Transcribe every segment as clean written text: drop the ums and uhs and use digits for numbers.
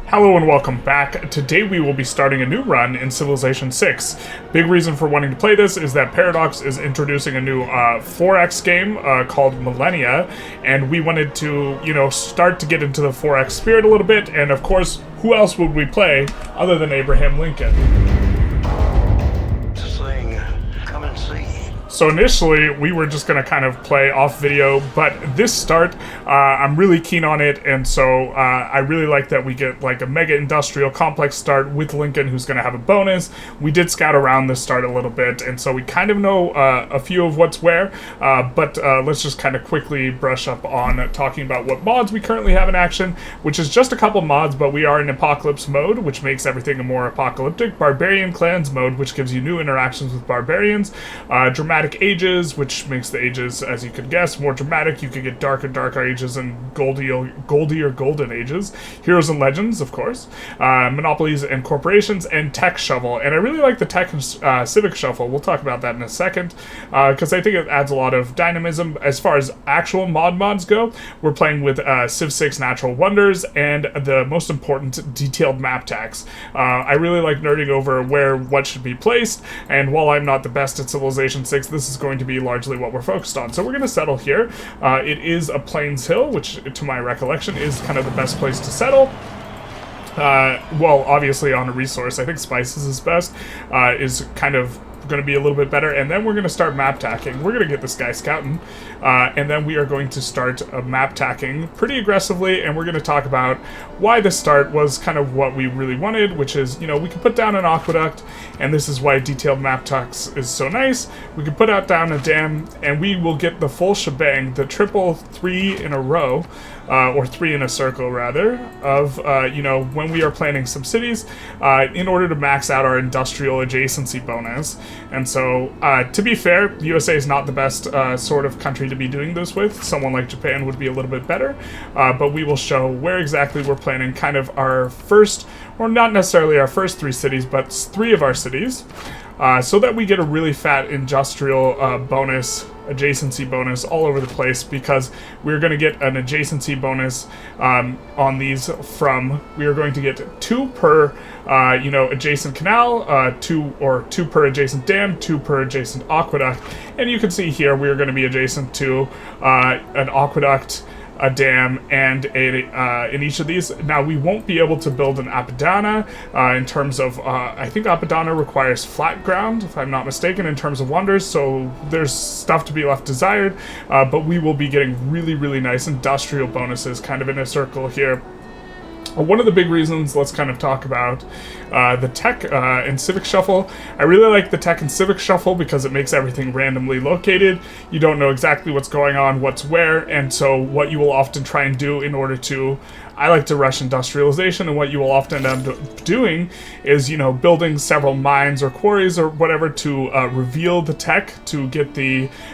Hello and welcome back. Today we will be starting a new run in Civilization 6. Big reason for wanting to play this is that Paradox is introducing a new 4X game called Millennia, and we wanted to, start to get into the 4X spirit a little bit, and of course, who else would we play other than Abraham Lincoln? So initially, we were just going to kind of play off video, but this start, I'm really keen on it, and so I really like that we get like a mega industrial complex start with Lincoln, who's going to have a bonus. We did scout around this start a little bit, and so we kind of know a few of what's where, but let's just kind of quickly brush up on talking about what mods we currently have in action, which is just a couple mods, but we are in apocalypse mode, which makes everything more apocalyptic, barbarian clans mode, which gives you new interactions with barbarians, dramatic ages, which makes the ages, as you could guess, more dramatic. You could get darker ages and goldy or golden ages. Heroes and legends, of course. Monopolies and corporations, and tech shovel. And I really like the tech and civic shuffle. We'll talk about that in a second, because I think it adds a lot of dynamism. As far as actual mods go, we're playing with Civ 6 Natural Wonders and the most important, detailed map tags. I really like nerding over what should be placed, and while I'm not the best at Civilization 6, this is going to be largely what we're focused on. So we're going to settle here. It is a Plains Hill, which, to my recollection, is kind of the best place to settle. Well, obviously on a resource, I think spices is best, is kind of going to be a little bit better, and then we're going to start map tacking. We're going to get this guy scouting, and then we are going to start map tacking pretty aggressively, and we're going to talk about why this start was kind of what we really wanted, which is, we can put down an aqueduct, and this is why detailed map tacks is so nice. We can put down a dam, and we will get the full shebang, the triple 3 in a row, or 3 in a circle, rather, of, when we are planning some cities, in order to max out our industrial adjacency bonus. And so, to be fair, the USA is not the best sort of country to be doing this with. Someone like Japan would be a little bit better, but we will show where exactly we're planning kind of our first, or not necessarily our first 3 cities, but 3 of our cities, so that we get a really fat industrial adjacency bonus all over the place, because we're going to get an adjacency bonus on these we are going to get 2 per adjacent canal, 2 per adjacent dam, 2 per adjacent aqueduct, and you can see here we are going to be adjacent to an aqueduct, a dam, and in each of these. Now, we won't be able to build an Apadana in terms of, I think Apadana requires flat ground, if I'm not mistaken, in terms of wonders, so there's stuff to be left desired, but we will be getting really, really nice industrial bonuses kind of in a circle here. One of the big reasons, let's kind of talk about the tech and civic shuffle. I really like the tech and civic shuffle because it makes everything randomly located. You don't know exactly what's going on, what's where, and so what you will often try and do in order to, I like to rush industrialization, and what you will often end up doing is, building several mines or quarries or whatever to reveal the tech, to get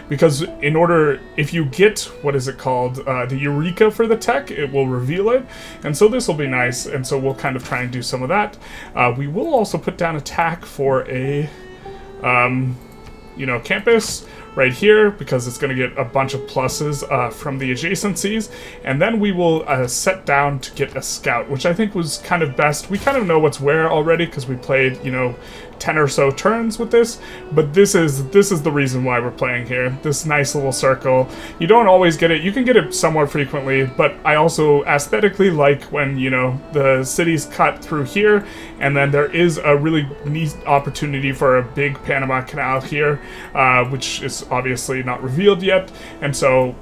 because if you get, what is it called, the Eureka for the tech, it will reveal it, and so this will be nice, and so we'll kind of try and do some of that. We will also put down a tack for a, campus right here, because it's going to get a bunch of pluses from the adjacencies, and then we will set down to get a scout, which I think was kind of best. We kind of know what's where already, because we played, 10 or so turns with this, but this is the reason why we're playing here. This nice little circle. You don't always get it. You can get it somewhat frequently, but I also aesthetically like when, the cities cut through here, and then there is a really neat opportunity for a big Panama Canal here, which is obviously not revealed yet, and so,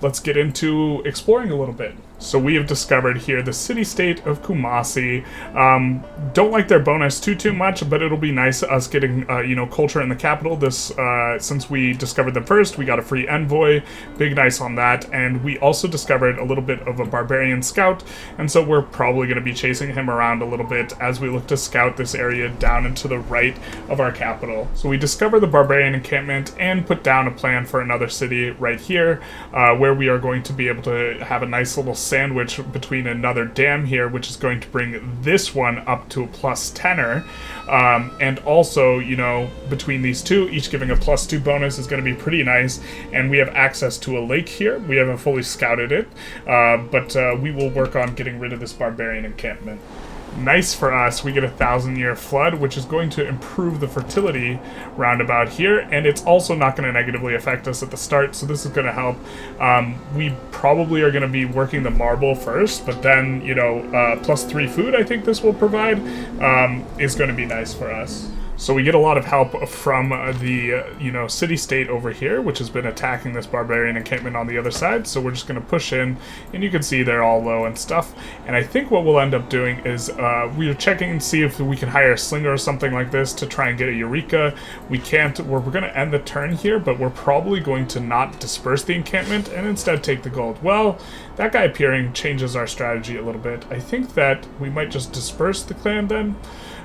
let's get into exploring a little bit. So we have discovered here the city-state of Kumasi. Don't like their bonus too much, but it'll be nice us getting, culture in the capital. This, since we discovered them first, we got a free envoy, big nice on that, and we also discovered a little bit of a barbarian scout, and so we're probably going to be chasing him around a little bit as we look to scout this area down and to the right of our capital. So we discover the barbarian encampment and put down a plan for another city right here, where we are going to be able to have a nice little sandwich between another dam here, which is going to bring this one up to a plus 10er. And also, you know, between these two, each giving a +2 bonus is going to be pretty nice. And we have access to a lake here. We haven't fully scouted it, but we will work on getting rid of this barbarian encampment. Nice for us, we get a 1,000-year flood, which is going to improve the fertility roundabout here, and it's also not going to negatively affect us at the start, so this is going to help. We probably are going to be working the marble first, but then, you know, +3 food I think this will provide is going to be nice for us. So we get a lot of help from the, you know, city-state over here, which has been attacking this barbarian encampment on the other side. So we're just going to push in, and you can see they're all low and stuff. And I think what we'll end up doing is we're checking and see if we can hire a slinger or something like this to try and get a Eureka. We can't. We're going to end the turn here, but we're probably going to not disperse the encampment and instead take the gold. Well, that guy appearing changes our strategy a little bit. I think that we might just disperse the clan then.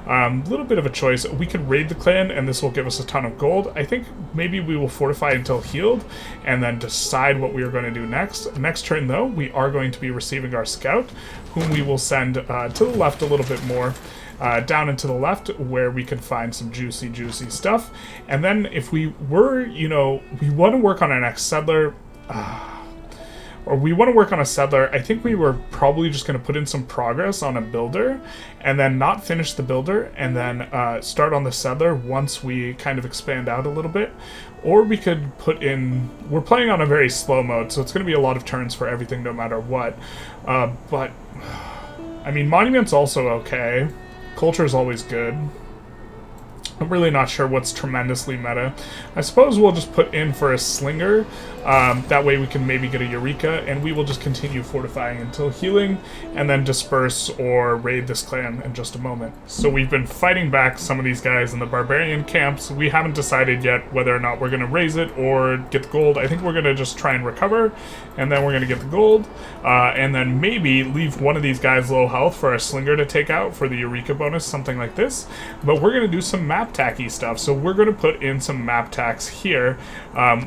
Little bit of a choice. We could raid the clan and this will give us a ton of gold. I think maybe we will fortify until healed and then decide what we are going to do next. Next turn though, we are going to be receiving our scout, whom we will send to the left a little bit more. Down and to the left where we can find some juicy stuff. And then if we were, you know, we want to work on our next settler. Or we want to work on a settler. I think we were probably just going to put in some progress on a builder and then not finish the builder and then start on the settler once we kind of expand out a little bit. Or we could put in... We're playing on a very slow mode, so it's going to be a lot of turns for everything no matter what. But, I mean, Monument's also okay. Culture is always good. I'm really not sure what's tremendously meta. I suppose we'll just put in for a slinger. That way we can maybe get a Eureka, and we will just continue fortifying until healing, and then disperse or raid this clan in just a moment. So we've been fighting back some of these guys in the barbarian camps. We haven't decided yet whether or not we're going to raise it or get the gold. I think we're going to just try and recover, and then we're going to get the gold, and then maybe leave one of these guys low health for a slinger to take out for the Eureka bonus, something like this. But we're going to do some map tacky stuff, so we're going to put in some map tacks here.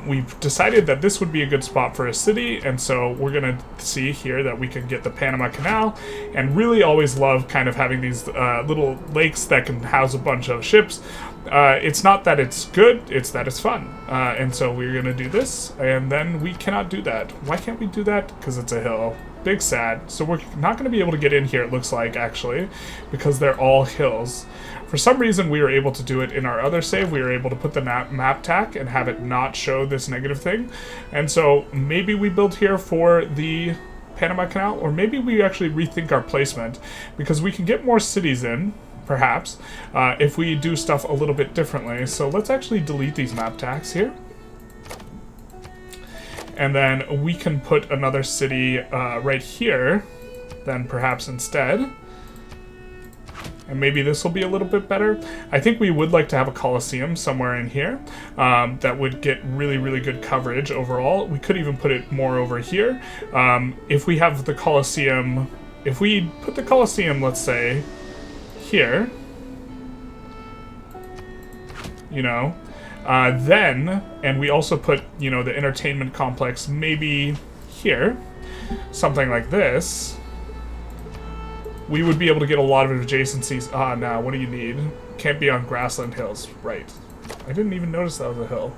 We've decided that this would be a good spot for a city, and so we're going to see here that we can get the Panama Canal, and really always love kind of having these little lakes that can house a bunch of ships. It's not that it's good, it's that it's fun. And so we're going to do this, and then we cannot do that. Why can't we do that? Because it's a hill. Big sad. So we're not going to be able to get in here, it looks like, actually, because they're all hills. For some reason, we were able to do it in our other save. We were able to put the map tack and have it not show this negative thing. And so maybe we build here for the Panama Canal, or maybe we actually rethink our placement, because we can get more cities in, perhaps, if we do stuff a little bit differently. So let's actually delete these map tacks here. And then we can put another city right here, then perhaps instead. And maybe this will be a little bit better. I think we would like to have a Coliseum somewhere in here that would get really good coverage overall. We could even put it more over here. If we have the Coliseum, if we put the Coliseum, let's say, here, you know, then, and we also put, you know, the entertainment complex maybe here, something like this, we would be able to get a lot of adjacencies. Now, what do you need? Can't be on grassland hills. Right. I didn't even notice that was a hill.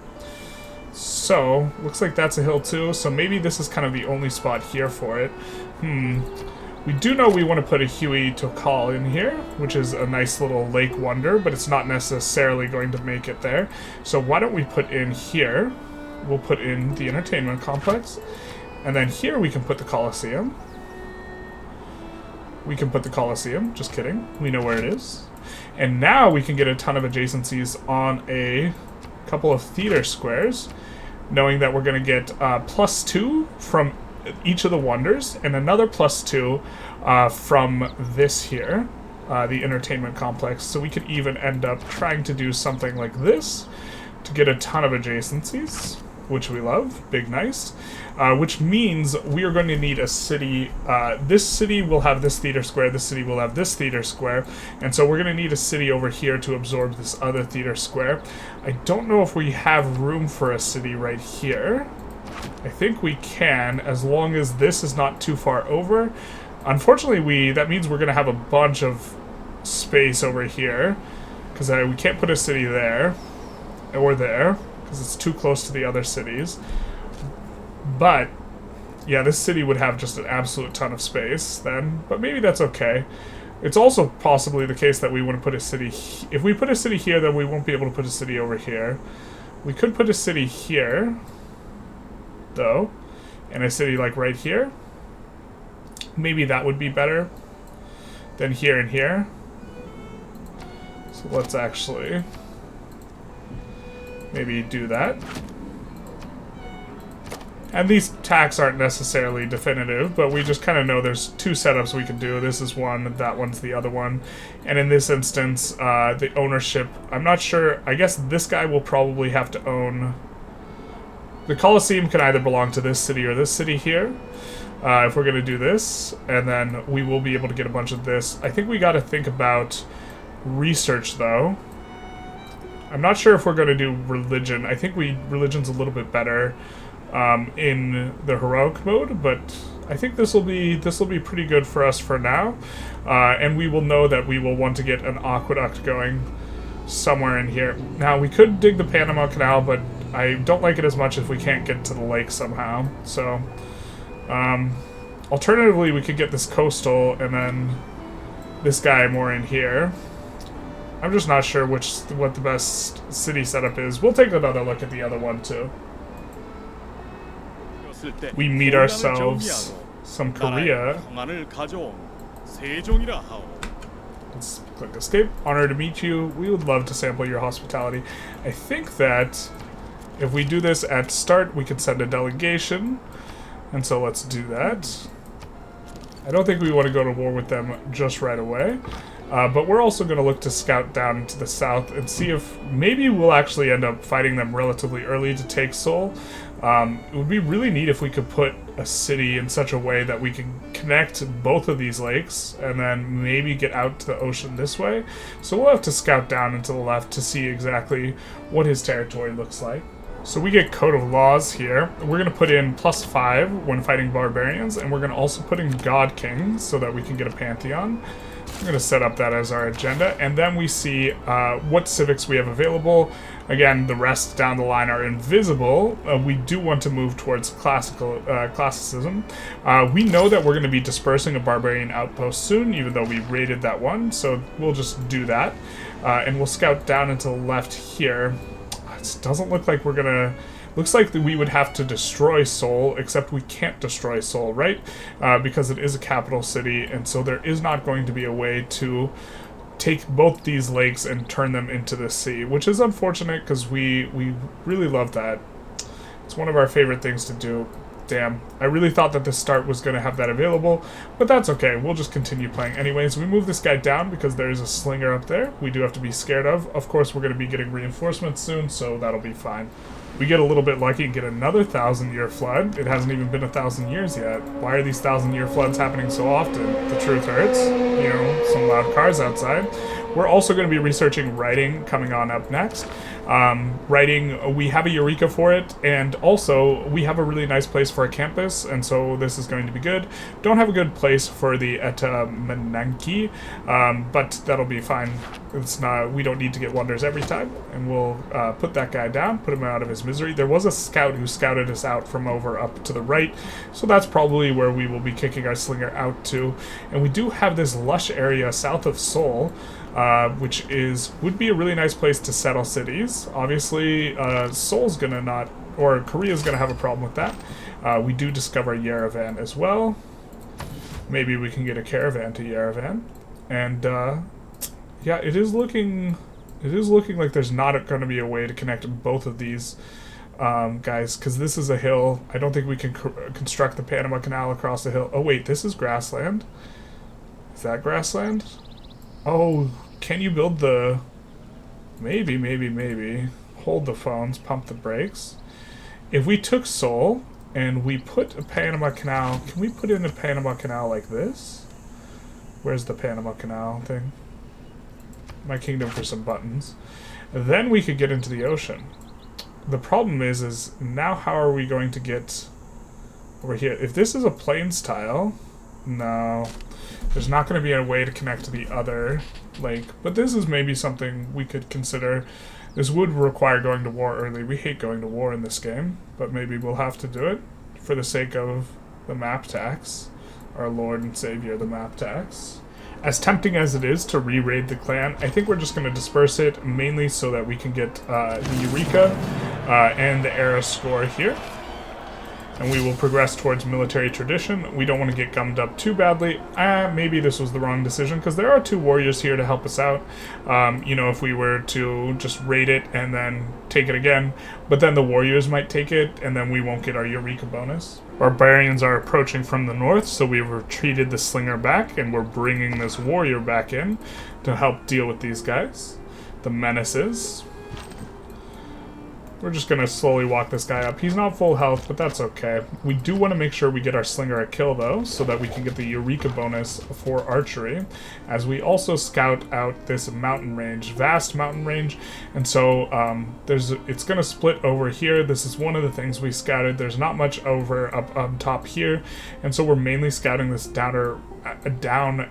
So, looks like that's a hill too, so maybe this is kind of the only spot here for it. We do know we want to put a Huey Tokal in here, which is a nice little lake wonder, but it's not necessarily going to make it there. So why don't we put in here, we'll put in the entertainment complex, and then here we can put the Coliseum. We can put the Coliseum, just kidding, we know where it is. And now we can get a ton of adjacencies on a couple of theater squares, knowing that we're going to get +2 from each of the wonders, and another +2 from this here, the entertainment complex. So we could even end up trying to do something like this to get a ton of adjacencies, which we love, big nice, which means we are going to need a city. This city will have this theater square, this city will have this theater square, and so we're going to need a city over here to absorb this other theater square. I don't know if we have room for a city right here. I think we can, as long as this is not too far over. Unfortunately, that means we're going to have a bunch of space over here, because we can't put a city there, or there, because it's too close to the other cities. But, yeah, this city would have just an absolute ton of space then, but maybe that's okay. It's also possibly the case that we want to put a city... If we put a city here, then we won't be able to put a city over here. We could put a city here, though, and a city like right here. Maybe that would be better than here and here. So let's actually maybe do that. And these tacks aren't necessarily definitive, but we just kind of know there's two setups we can do. This is one, that one's the other one. And in this instance, the ownership, I'm not sure. I guess this guy will probably have to own... The Colosseum can either belong to this city or this city here, if we're going to do this. And then we will be able to get a bunch of this. I think we got to think about research, though. I'm not sure if we're going to do religion. I think religion's a little bit better in the heroic mode, but I think this will be pretty good for us for now, and we will know that we will want to get an aqueduct going somewhere in here. Now we could dig the Panama Canal, but I don't like it as much if we can't get to the lake somehow. So alternatively, we could get this coastal and then this guy more in here. I'm just not sure what the best city setup is. We'll take another look at the other one too. We meet ourselves some Korea. Let's click escape. Honor to meet you. We would love to sample your hospitality. I think that if we do this at start, we can send a delegation. And so let's do that. I don't think we want to go to war with them just right away. But we're also going to look to scout down into the south and see if maybe we'll actually end up fighting them relatively early to take Seoul. It would be really neat if we could put a city in such a way that we can connect both of these lakes and then maybe get out to the ocean this way. So we'll have to scout down into the left to see exactly what his territory looks like. So we get Code of Laws here. We're going to put in +5 when fighting barbarians, and we're going to also put in God Kings so that we can get a pantheon. I'm going to set up that as our agenda, and then we see what civics we have available. Again, the rest down the line are invisible. We do want to move towards classicism. We know that we're going to be dispersing a barbarian outpost soon, even though we raided that one, so we'll just do that. And we'll scout down into the left here. It doesn't look like we're going to... Looks like we would have to destroy Seoul, except we can't destroy Seoul, right? Because it is a capital city, and so there is not going to be a way to take both these lakes and turn them into the sea, which is unfortunate because we really love that. It's one of our favorite things to do. Damn, I really thought that the start was going to have that available, but that's okay. We'll just continue playing anyways. We move this guy down because there's a slinger up there we do have to be scared of. Of course, we're going to be getting reinforcements soon, so that'll be fine. We get a little bit lucky and get another 1,000-year flood. It hasn't even been 1,000 years yet. Why are these 1,000-year floods happening so often? The truth hurts. You know, some loud cars outside. We're also going to be researching writing coming on up next. Writing, we have a Eureka for it, and also we have a really nice place for a campus, and so this is going to be good. Don't have a good place for the Eta Menanki, but that'll be fine. It's not, we don't need to get wonders every time, and we'll put that guy down, put him out of his misery. There was a scout who scouted us out from over up to the right, so that's probably where we will be kicking our slinger out to. And we do have this lush area south of Seoul, which would be a really nice place to settle cities. Obviously, Seoul's gonna not, or Korea's gonna have a problem with that. We do discover Yerevan as well. Maybe we can get a caravan to Yerevan. And yeah, it is looking like there's not going to be a way to connect both of these guys, because this is a hill. I don't think we can construct the Panama Canal across the hill. Oh wait, this is grassland. Is that grassland? Oh, can you build the... Maybe. Hold the phones, pump the brakes. If we took Seoul and we put a Panama Canal, can we put in a Panama Canal like this? Where's the Panama Canal thing? My kingdom for some buttons. Then we could get into the ocean. the problem is now how are we going to get over here? If this is a plains tile, no, there's not going to be a way to connect to the other lake. But this is maybe something we could consider. This would require going to war early. We hate going to war in this game, but maybe we'll have to do it for the sake of the map tax. Our Lord and Savior, the map tax. As tempting as it is to re-raid the clan, I think we're just going to disperse it, mainly so that we can get the Eureka and the Era score here. And we will progress towards military tradition. We don't want to get gummed up too badly. Maybe this was the wrong decision, because there are 2 warriors here to help us out. You know, if we were to just raid it and then take it again, but then the warriors might take it, and then we won't get our Eureka bonus. Barbarians are approaching from the north, so we've retreated the slinger back, and we're bringing this warrior back in to help deal with these guys. The menaces. We're just going to slowly walk this guy up. He's not full health, but that's okay. We do want to make sure we get our slinger a kill, though, so that we can get the Eureka bonus for archery, as we also scout out this mountain range, vast mountain range. And so it's going to split over here. This is one of the things we scouted. There's not much over up on top here, and so we're mainly scouting this down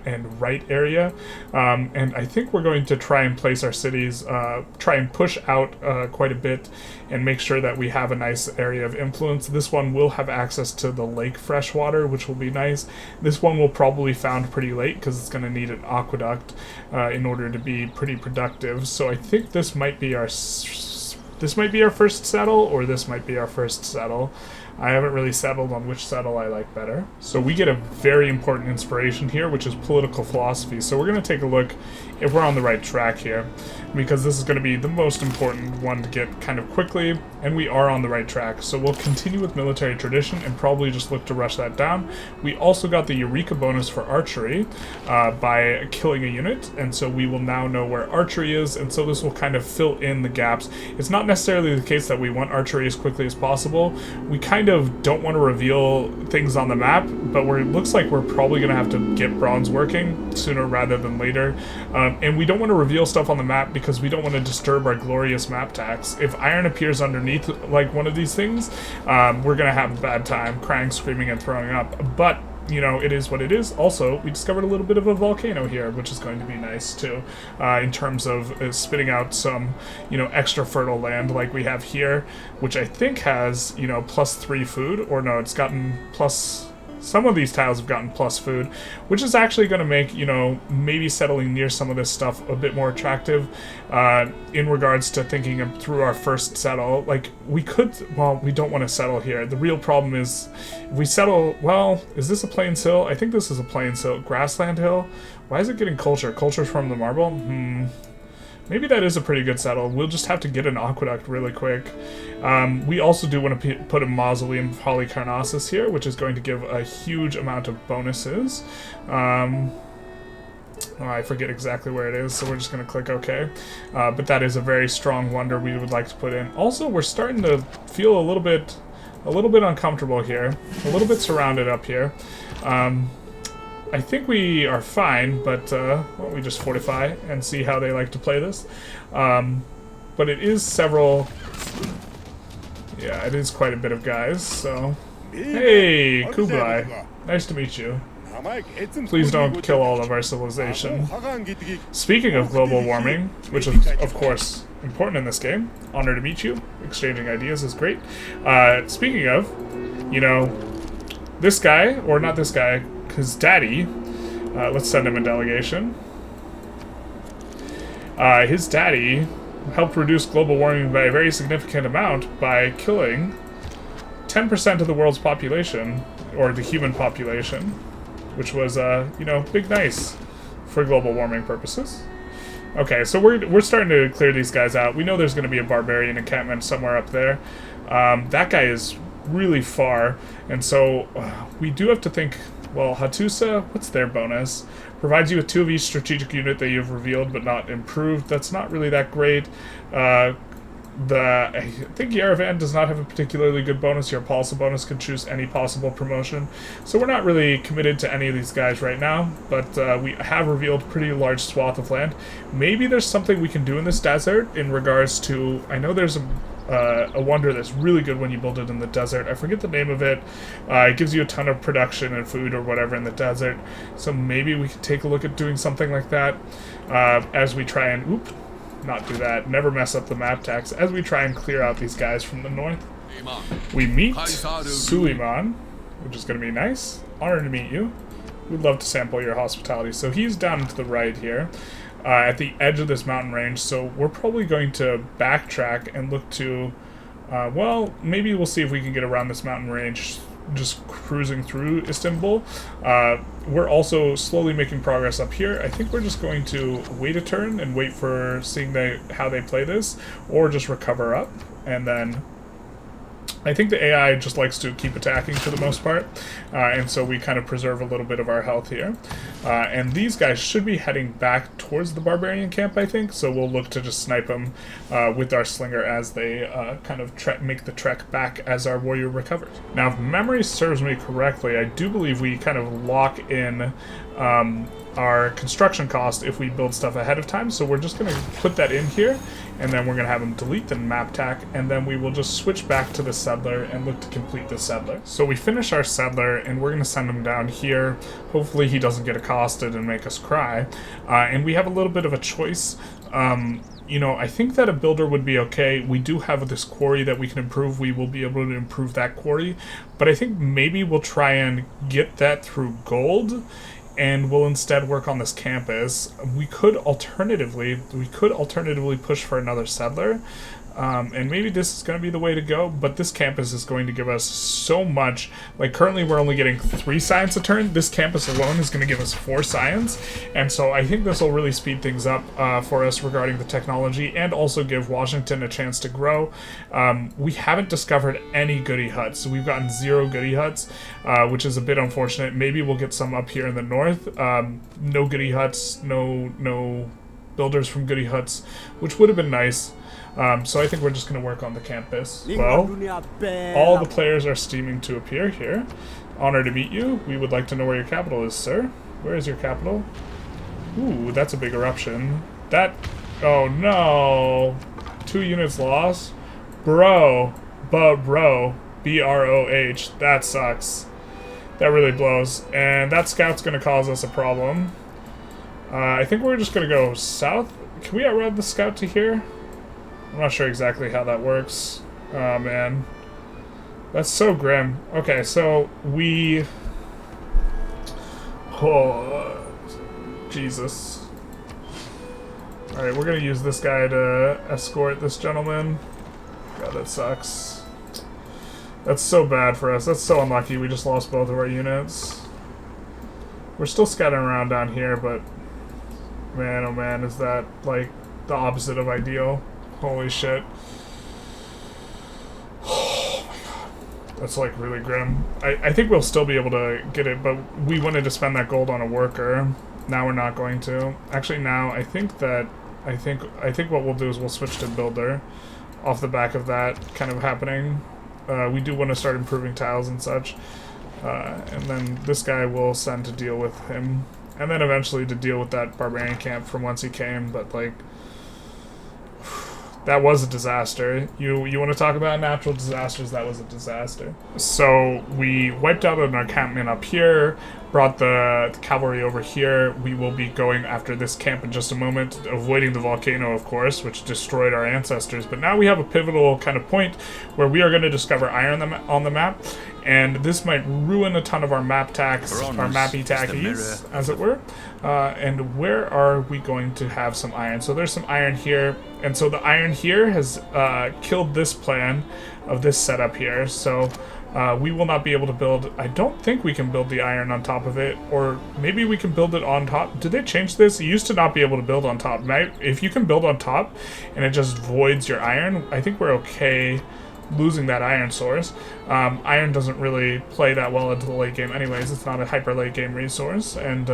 and right area, and I think we're going to try and place our cities, try and push out quite a bit, and make sure that we have a nice area of influence. This one will have access to the lake freshwater, which will be nice. This one will probably found pretty late because it's going to need an aqueduct in order to be pretty productive. So I think this might be our first settle, or this might be our first settle. I haven't really settled on which settle I like better. So we get a very important inspiration here, which is political philosophy. So we're going to take a look if we're on the right track here, because this is going to be the most important one to get kind of quickly, and we are on the right track. So we'll continue with military tradition and probably just look to rush that down. We also got the Eureka bonus for archery by killing a unit, and so we will now know where archery is, and so this will kind of fill in the gaps. It's not necessarily the case that we want archery as quickly as possible. We kind of don't want to reveal things on the map, but it looks like we're probably going to have to get bronze working sooner rather than later. And we don't want to reveal stuff on the map because we don't want to disturb our glorious map tax. If iron appears underneath like one of these things, we're going to have a bad time, crying, screaming, and throwing up. But you know, it is what it is. Also, we discovered a little bit of a volcano here, which is going to be nice too, in terms of spitting out some, you know, extra fertile land like we have here, which I think has, you know, +3 food, or no, it's gotten plus. Some of these tiles have gotten plus food, which is actually going to make, you know, maybe settling near some of this stuff a bit more attractive in regards to thinking through our first settle. Like, we could, well, we don't want to settle here. The real problem is, if we settle, well, is this a plains hill? I think this is a plains hill. Grassland hill? Why is it getting culture? Culture from the marble? Maybe that is a pretty good settle. We'll just have to get an aqueduct really quick. We also do want to put a mausoleum of Halicarnassus here, which is going to give a huge amount of bonuses. I forget exactly where it is, so we're just going to click OK. But that is a very strong wonder we would like to put in. Also, we're starting to feel a little bit uncomfortable here, a little bit surrounded up here. I think we are fine, but why don't we just fortify and see how they like to play this. But it is several... Yeah, it is quite a bit of guys, so... Hey, Kublai. Nice to meet you. Please don't kill all of our civilization. Speaking of global warming, which is, of course, important in this game, honor to meet you. Exchanging ideas is great. Speaking of, you know, this guy, or not this guy, his daddy, let's send him a delegation. His daddy helped reduce global warming by a very significant amount by killing 10% of the world's population, or the human population, which was, you know, big nice for global warming purposes. Okay, so we're starting to clear these guys out. We know there's going to be a barbarian encampment somewhere up there. That guy is really far, and so we do have to think... Well, Hattusa, what's their bonus? Provides you with 2 of each strategic unit that you've revealed but not improved. That's not really that great. I think Yerevan does not have a particularly good bonus. Your Pulse bonus can choose any possible promotion. So we're not really committed to any of these guys right now, but we have revealed a pretty large swath of land. Maybe there's something we can do in this desert in regards to... I know there's a wonder that's really good when you build it in the desert. I forget the name of it. It gives you a ton of production and food or whatever in the desert. So maybe we could take a look at doing something like that as we try and... not do that. Never mess up the map tax. As we try and clear out these guys from the north. We meet Suleiman, which is going to be nice. Honored to meet you. We'd love to sample your hospitality. So he's down to the right here, at the edge of this mountain range. So we're probably going to backtrack and look to, well, maybe we'll see if we can get around this mountain range just cruising through Istanbul. We're also slowly making progress up here. I think we're just going to wait a turn and wait for seeing how they play this, or just recover up, and then I think the AI just likes to keep attacking for the most part, and so we kind of preserve a little bit of our health here. And these guys should be heading back towards the barbarian camp, I think, so we'll look to just snipe them with our slinger as they kind of make the trek back as our warrior recovers. Now, if memory serves me correctly, I do believe we kind of lock in our construction cost if we build stuff ahead of time, so we're just going to put that in here, and then we're going to have them delete the map tack, and then we will just switch back to the settler and look to complete the settler. So we finish our settler, and we're going to send him down here. Hopefully he doesn't get accosted and make us cry, and we have a little bit of a choice. You know, I think that a builder would be okay. We do have this quarry that we can improve. We will be able to improve that quarry, but I think maybe we'll try and get that through gold, and we'll instead work on this campus. We could alternatively push for another settler, and maybe this is going to be the way to go, but this campus is going to give us so much. Like, currently we're only getting 3 science a turn. This campus alone is going to give us 4 science, and so I think this will really speed things up for us regarding the technology, and also give Washington a chance to grow. We haven't discovered any goody huts, so we've gotten 0 goody huts, which is a bit unfortunate. Maybe we'll get some up here in the north. No goody huts, no builders from goody huts, which would have been nice. So I think we're just going to work on the campus. Well, all the players are steaming to appear here. Honored to meet you. We would like to know where your capital is, sir. Where is your capital? Ooh, that's a big eruption. Oh no! 2 units lost? Bro. B-R-O-H. That sucks. That really blows. And that scout's going to cause us a problem. I think we're just going to go south. Can we outride the scout to here? I'm not sure exactly how that works. Oh, man. That's so grim. Okay, so we... Oh, Jesus. Alright, we're gonna use this guy to escort this gentleman. God, that sucks. That's so bad for us. That's so unlucky. We just lost both of our units. We're still scattering around down here, but... Man, oh man, is that, like, the opposite of ideal. Holy shit. Oh my god. That's like really grim. I think we'll still be able to get it, but we wanted to spend that gold on a worker. Now we're not going to. Actually now I think what we'll do is we'll switch to builder off the back of that kind of happening. We do want to start improving tiles and such. And then this guy will send to deal with him. And then eventually to deal with that barbarian camp from whence he came, but like that was a disaster. You want to talk about natural disasters? That was a disaster. So we wiped out an encampment up here, brought the cavalry over here. We will be going after this camp in just a moment, avoiding the volcano, of course, which destroyed our ancestors. But now we have a pivotal kind of point where we are going to discover iron on the map, and this might ruin a ton of our map tax, our mappy tackies, as it were. And where are we going to have some iron? So there's some iron here, and so the iron here has killed this plan of this setup here. So we will not be able to build. I don't think we can build the iron on top of it, or maybe we can build it on top. Did they change this? You used to not be able to build on top. If you can build on top and it just voids your iron, I think we're okay losing that iron source. Iron doesn't really play that well into the late game anyways. It's not a hyper late game resource, and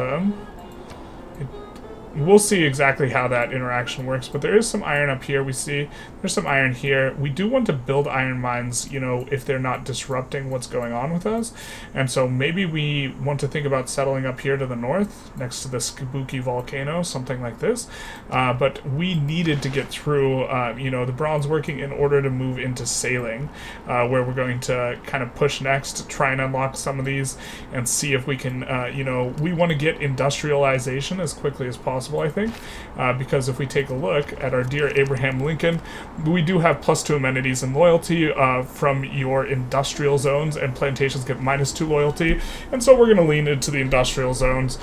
we'll see exactly how that interaction works, but there is some iron up here. We see there's some iron here. We do want to build iron mines, you know, if they're not disrupting what's going on with us. And so maybe we want to think about settling up here to the north, next to the spooky volcano, something like this. But we needed to get through, you know, the bronze working in order to move into sailing, where we're going to kind of push next, try and unlock some of these, and see if we can, you know, we want to get industrialization as quickly as possible, I think, because if we take a look at our dear Abraham Lincoln, we do have +2 amenities and loyalty from your industrial zones, and plantations get -2 loyalty, and so we're going to lean into the industrial zones.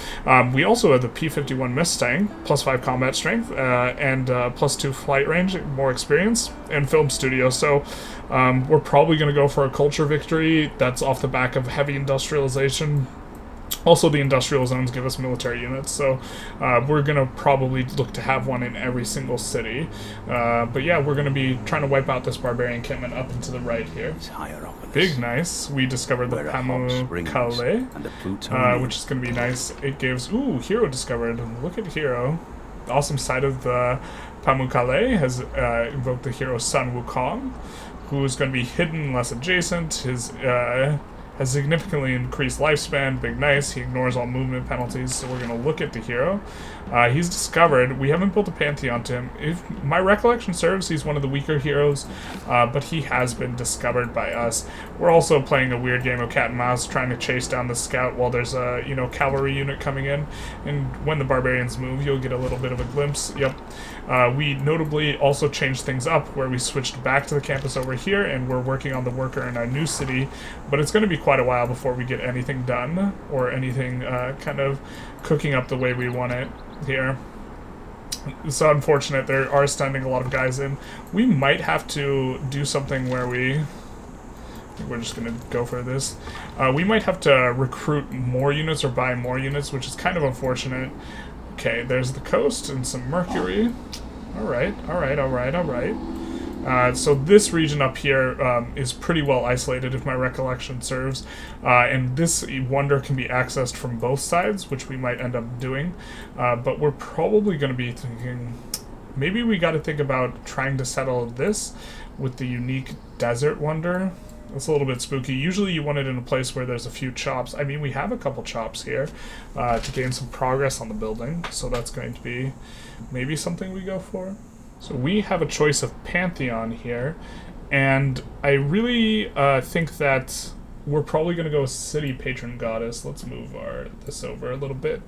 We also have the P-51 Mustang, +5 combat strength, and +2 flight range, more experience, and film studio, so we're probably going to go for a culture victory. That's off the back of heavy industrialization. Also, the industrial zones give us military units, so we're going to probably look to have one in every single city. But yeah, we're going to be trying to wipe out this barbarian encampment up and to the right here. Big nice. We discovered the Pamukkale, which is going to be nice. It gives... Ooh, hero discovered. Look at hero. The awesome side of the Pamukkale has invoked the hero Sun Wukong, who is going to be hidden less adjacent. His... has significantly increased lifespan, big nice, he ignores all movement penalties, so we're going to look at the hero. He's discovered, we haven't built a pantheon to him. If my recollection serves, he's one of the weaker heroes, but he has been discovered by us. We're also playing a weird game of cat and mouse, trying to chase down the scout while there's a, you know, cavalry unit coming in, and when the barbarians move, you'll get a little bit of a glimpse. Yep. We notably also changed things up, where we switched back to the campus over here, and we're working on the worker in our new city, but it's going to be quite a while before we get anything done, or anything kind of cooking up the way we want it here. It's unfortunate. There are sending a lot of guys in. We might have to do something where we're just going to go for this. We might have to recruit more units or buy more units, which is kind of unfortunate. Okay, there's the coast and some mercury. Alright, alright, alright, alright. So this region up here is pretty well isolated, if my recollection serves, and this wonder can be accessed from both sides, which we might end up doing, but we're probably going to be thinking, maybe we got to think about trying to settle this with the unique desert wonder. It's a little bit spooky. Usually you want it in a place where there's a few chops. I mean, we have a couple chops here to gain some progress on the building, so that's going to be maybe something we go for. So we have a choice of Pantheon here, and I really think that we're probably going to go with City Patron Goddess. Let's move this over a little bit.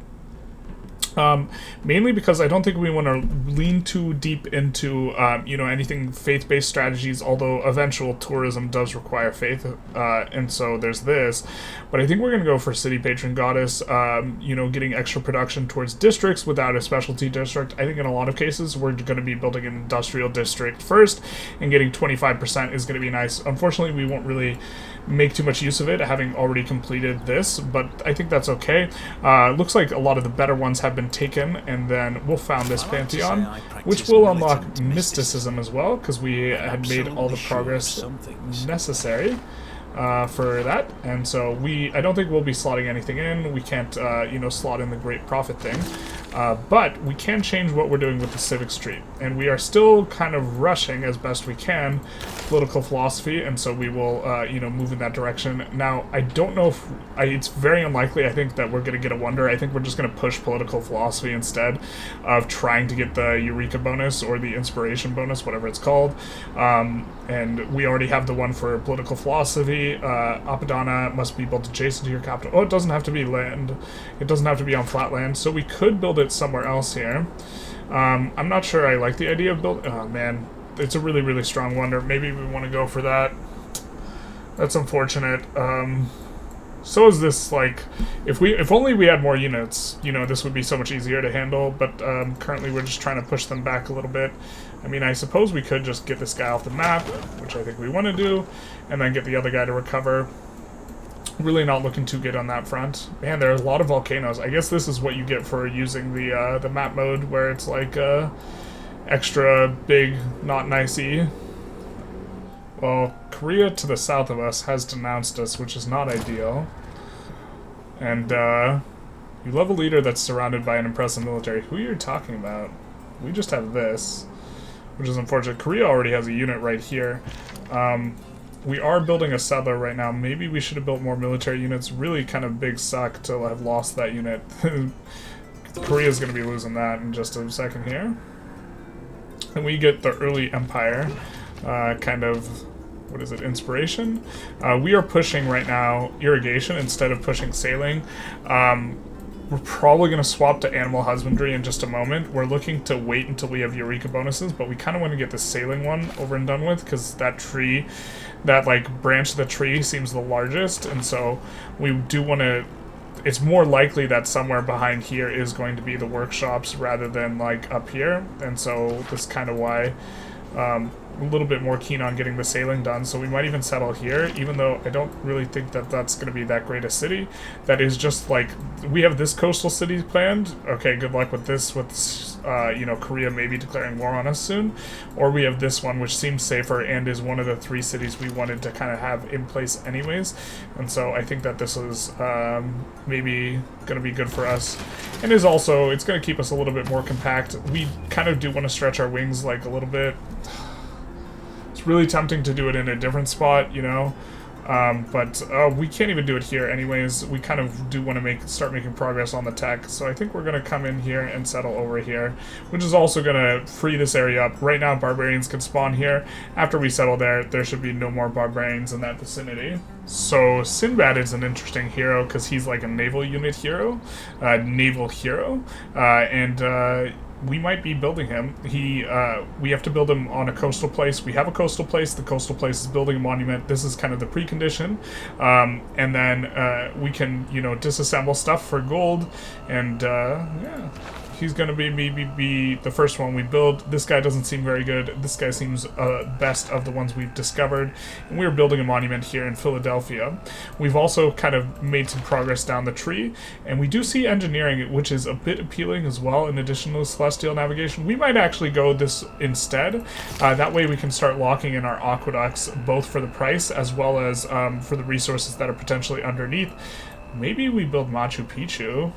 Mainly because I don't think we want to lean too deep into, you know, anything faith-based strategies, although eventual tourism does require faith, and so there's this. But I think we're going to go for City Patron Goddess, you know, getting extra production towards districts without a specialty district. I think in a lot of cases we're going to be building an industrial district first, and getting 25% is going to be nice. Unfortunately, we won't really make too much use of it, having already completed this, but I think that's okay. Looks like a lot of the better ones have been taken, and then we'll found this Pantheon, which will unlock mysticism as well, because we had made all the progress necessary for that, and so I don't think we'll be slotting anything in. We can't, you know, slot in the Great Prophet thing, but we can change what we're doing with the Civic Street, and we are still kind of rushing as best we can political philosophy, and so we will, you know, move in that direction. Now, I don't know if, it's very unlikely, I think, that we're going to get a wonder. I think we're just going to push political philosophy instead of trying to get the Eureka bonus or the Inspiration bonus, whatever it's called, and we already have the one for political philosophy. Apadana must be built adjacent to your capital. Oh, it doesn't have to be land. It doesn't have to be on flat land, so we could build it somewhere else here. I'm not sure I like the idea of building... Oh, man. It's a really, really strong wonder. Maybe we want to go for that. That's unfortunate. So is this, like... If only we had more units, you know, this would be so much easier to handle, but currently we're just trying to push them back a little bit. I mean, I suppose we could just get this guy off the map, which I think we want to do, and then get the other guy to recover. Really not looking too good on that front. Man, there's a lot of volcanoes. I guess this is what you get for using the map mode, where it's like extra big, not nicey. Well, Korea to the south of us has denounced us, which is not ideal. And You love a leader that's surrounded by an impressive military. Who are you talking about? We just have this, which is unfortunate. Korea already has a unit right here. We are building a settler right now. Maybe we should have built more military units. Really kind of big suck to have lost that unit. Korea's going to be losing that in just a second here. And we get the early empire kind of, what is it, inspiration? We are pushing right now irrigation instead of pushing sailing. We're probably going to swap to animal husbandry in just a moment. We're looking to wait until we have Eureka bonuses, but we kind of want to get the sailing one over and done with because that tree, that like branch of the tree seems the largest, and so we do want to, it's more likely that somewhere behind here is going to be the workshops rather than like up here, and so that's kind of why a little bit more keen on getting the sailing done, so we might even settle here, even though I don't really think that that's going to be that great a city. That is just like, we have this coastal city planned. Okay, good luck with this, with you know, Korea maybe declaring war on us soon. Or we have this one, which seems safer and is one of the 3 cities we wanted to kind of have in place anyways. And so I think that this is maybe going to be good for us. And is also, it's going to keep us a little bit more compact. We kind of do want to stretch our wings like a little bit. It's really tempting to do it in a different spot, you know, but we can't even do it here anyways. We kind of do want to start making progress on the tech, so I think we're going to come in here and settle over here, which is also going to free this area up. Right now, barbarians can spawn here. After we settle there, there should be no more barbarians in that vicinity. So Sinbad is an interesting hero because he's like a naval unit hero, and we might be building him. We have to build him on a coastal place. We have a coastal place. The coastal place is building a monument. This is kind of the precondition. And then we can, you know, disassemble stuff for gold. And yeah, he's going to be the first one we build. This guy doesn't seem very good. This guy seems best of the ones we've discovered. And we're building a monument here in Philadelphia. We've also kind of made some progress down the tree. And we do see engineering, which is a bit appealing as well, in addition to celestial navigation. We might actually go this instead. That way we can start locking in our aqueducts, both for the price as well as for the resources that are potentially underneath. Maybe we build Machu Picchu.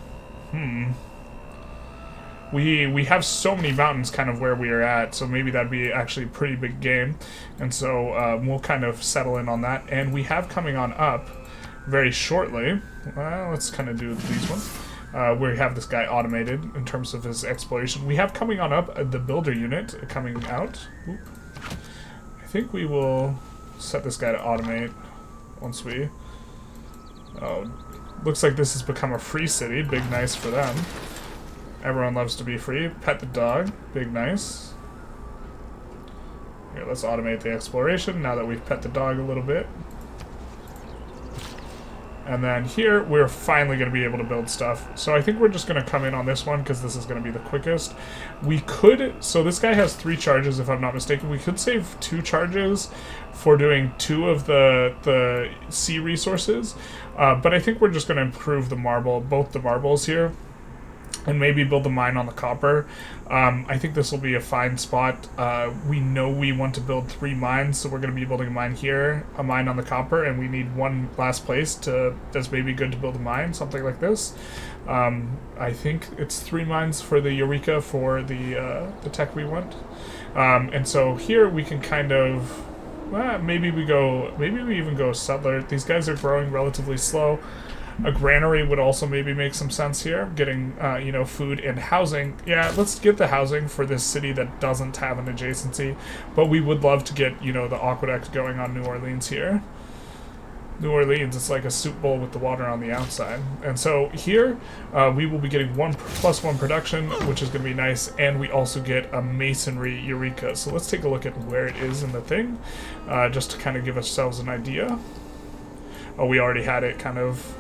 We have so many mountains kind of where we are at, so maybe that'd be actually a pretty big game. And so we'll kind of settle in on that. And we have coming on up very shortly, let's kind of do these ones. We have this guy automated in terms of his exploration. We have coming on up the builder unit coming out. Oop. I think we will set this guy to automate once we... Oh, looks like this has become a free city. Big nice for them. Everyone loves to be free. Pet the dog. Big nice. Here, let's automate the exploration now that we've pet the dog a little bit. And then here, we're finally going to be able to build stuff. So I think we're just going to come in on this one because this is going to be the quickest. We could... So this guy has 3 charges, if I'm not mistaken. We could save 2 charges for doing 2 of the sea resources. But I think we're just going to improve the marble, both the marbles here, and maybe build a mine on the copper. I think this will be a fine spot. We know we want to build 3 mines, so we're going to be building a mine here, a mine on the copper, and we need one last place that's maybe good to build a mine, something like this. I think it's 3 mines for the Eureka for the tech we want. And so here we can kind of, maybe we even go settler. These guys are growing relatively slow. A granary would also maybe make some sense here, getting, you know, food and housing. Yeah, let's get the housing for this city that doesn't have an adjacency, but we would love to get, you know, the aqueduct going on New Orleans here. New Orleans, it's like a soup bowl with the water on the outside. And so here, we will be getting 1+1 production, which is going to be nice, and we also get a masonry Eureka. So let's take a look at where it is in the thing, just to kind of give ourselves an idea. Oh, we already had it kind of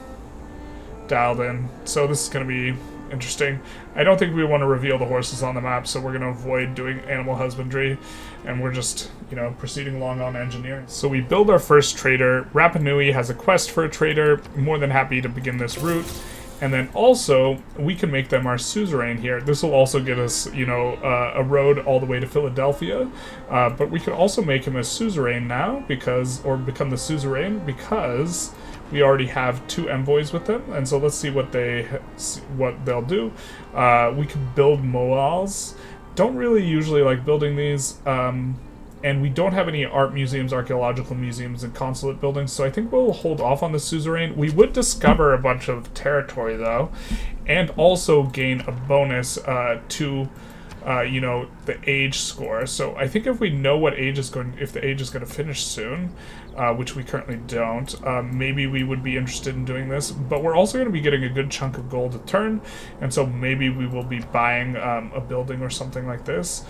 dialed in, so this is going to be interesting. I don't think we want to reveal the horses on the map, so we're going to avoid doing animal husbandry, and we're just, you know, proceeding along on engineering. So we build our first trader. Rapa Nui has a quest for a trader. More than happy to begin this route. And then also, we can make them our suzerain here. This will also get us, you know, a road all the way to Philadelphia. But we can also make him a suzerain now, or become the suzerain, because We already have 2 envoys with them, and so let's see what they'll do. We could build moals. Don't really usually like building these, and we don't have any art museums, archaeological museums, and consulate buildings, so I think we'll hold off on the suzerain. We would discover a bunch of territory, though, and also gain a bonus to you know, the age score. So I think if we know what age is going, if the age is going to finish soon, which we currently don't, maybe we would be interested in doing this. But we're also going to be getting a good chunk of gold a turn, and so maybe we will be buying a building or something like this.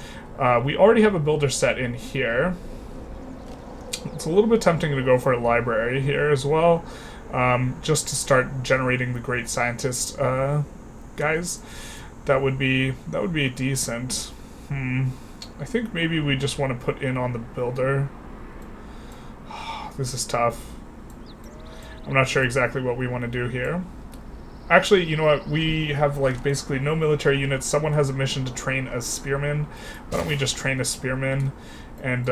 We already have a builder set in here. It's a little bit tempting to go for a library here as well, just to start generating the great scientist guys. That would be decent. I think maybe we just want to put in on the builder. This is tough. I'm not sure exactly what we want to do here. Actually, you know what? We have like basically no military units. Someone has a mission to train a spearman. Why don't we just train a spearman and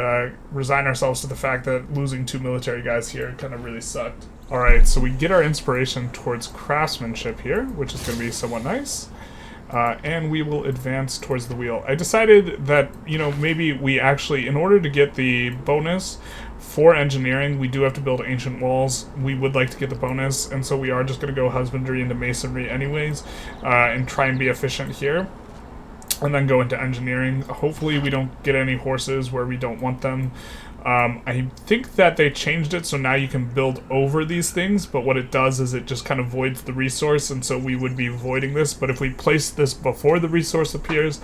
resign ourselves to the fact that losing 2 military guys here kind of really sucked. Alright, so we get our inspiration towards craftsmanship here, which is going to be somewhat nice. And we will advance towards the wheel. I decided that, you know, maybe we actually, in order to get the bonus for engineering, we do have to build ancient walls. We would like to get the bonus, and so we are just going to go husbandry into masonry anyways, and try and be efficient here. And then go into engineering. Hopefully we don't get any horses where we don't want them. I think that they changed it so now you can build over these things, but what it does is it just kind of voids the resource, and so we would be voiding this. But if we place this before the resource appears,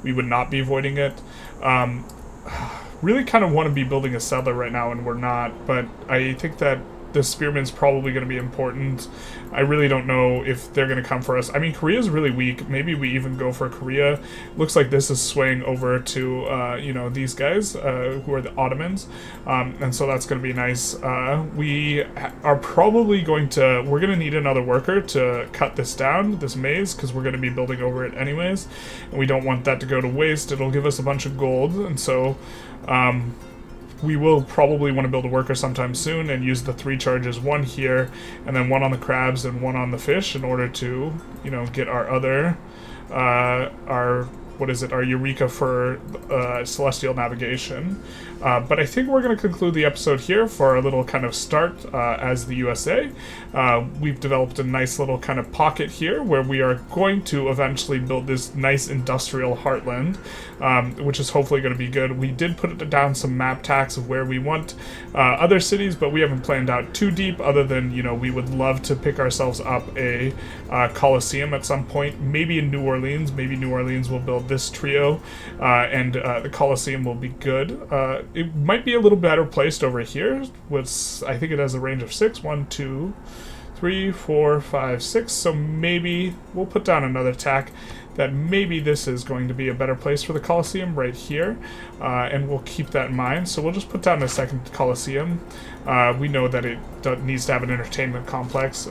we would not be voiding it. Really kind of want to be building a settler right now, and we're not, but I think that the spearman's probably going to be important. I really don't know if they're going to come for us. I mean, Korea's really weak. Maybe we even go for Korea. Looks like this is swaying over to, you know, these guys, who are the Ottomans. And so that's going to be nice. We are probably going to... We're going to need another worker to cut this down, this maze, because we're going to be building over it anyways. And we don't want that to go to waste. It'll give us a bunch of gold. And so... we will probably want to build a worker sometime soon and use the 3 charges, 1 here, and then 1 on the crabs and 1 on the fish in order to, you know, get our other, our Eureka for celestial navigation. But I think we're going to conclude the episode here for our little kind of start as the USA. We've developed a nice little kind of pocket here where we are going to eventually build this nice industrial heartland, which is hopefully going to be good. We did put down some map tacks of where we want other cities, but we haven't planned out too deep other than, you know, we would love to pick ourselves up a Colosseum at some point, maybe in New Orleans. Maybe New Orleans will build this trio, and the Colosseum will be good. It might be a little better placed over here. I think it has a range of 6. 1, 2, 3, 4, 5, 6. So maybe we'll put down another tack that maybe this is going to be a better place for the Colosseum right here, and we'll keep that in mind. So we'll just put down a second Colosseum. We know that it needs to have an entertainment complex,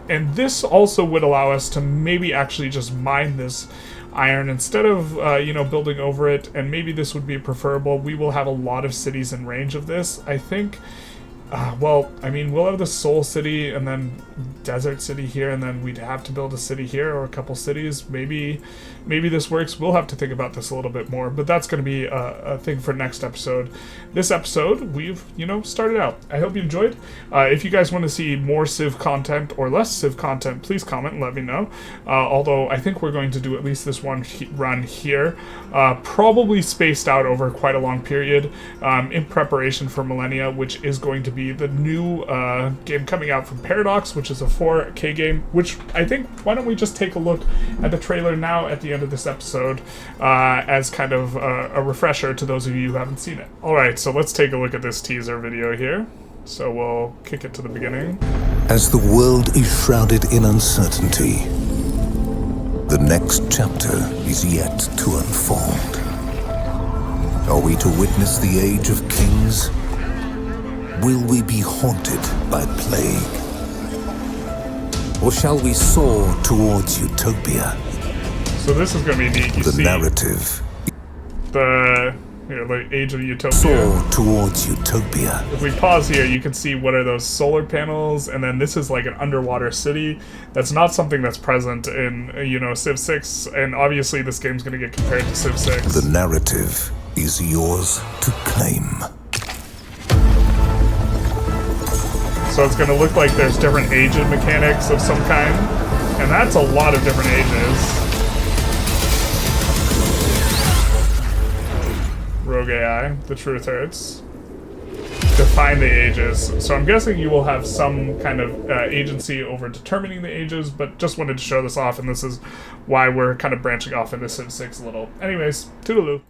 and this also would allow us to maybe actually just mine this iron instead of you know, building over it, and maybe this would be preferable. We will have a lot of cities in range of this, I think. Well, I mean, we'll have the Soul City and then Desert City here, and then we'd have to build a city here or a couple cities. Maybe this works. We'll have to think about this a little bit more, but that's going to be a thing for next episode. This episode, we've, you know, started out. I hope you enjoyed. If you guys want to see more Civ content or less Civ content, please comment and let me know. Although I think we're going to do at least this one run here, probably spaced out over quite a long period, in preparation for Millennia, which is going to be the new game coming out from Paradox, which is a 4K game, which I think, why don't we just take a look at the trailer now at the end of this episode, as kind of a refresher to those of you who haven't seen it. Alright, so let's take a look at this teaser video here. So we'll kick it to the beginning. As the world is shrouded in uncertainty, the next chapter is yet to unfold. Are we to witness the age of kings? Will we be haunted by plague? Or shall we soar towards utopia? So this is going to be neat. You the see narrative. Here, like Age of Utopia. Soar towards utopia. If we pause here, you can see what are those solar panels, and then this is like an underwater city. That's not something that's present in, you know, Civ 6, and obviously this game's gonna get compared to Civ 6. The narrative is yours to claim. So it's gonna look like there's different agent mechanics of some kind, and that's a lot of different ages. Rogue AI, the truth hurts. Define the ages. So I'm guessing you will have some kind of agency over determining the ages, but just wanted to show this off, and this is why we're kind of branching off into Civ 6 a little. Anyways, toodaloo.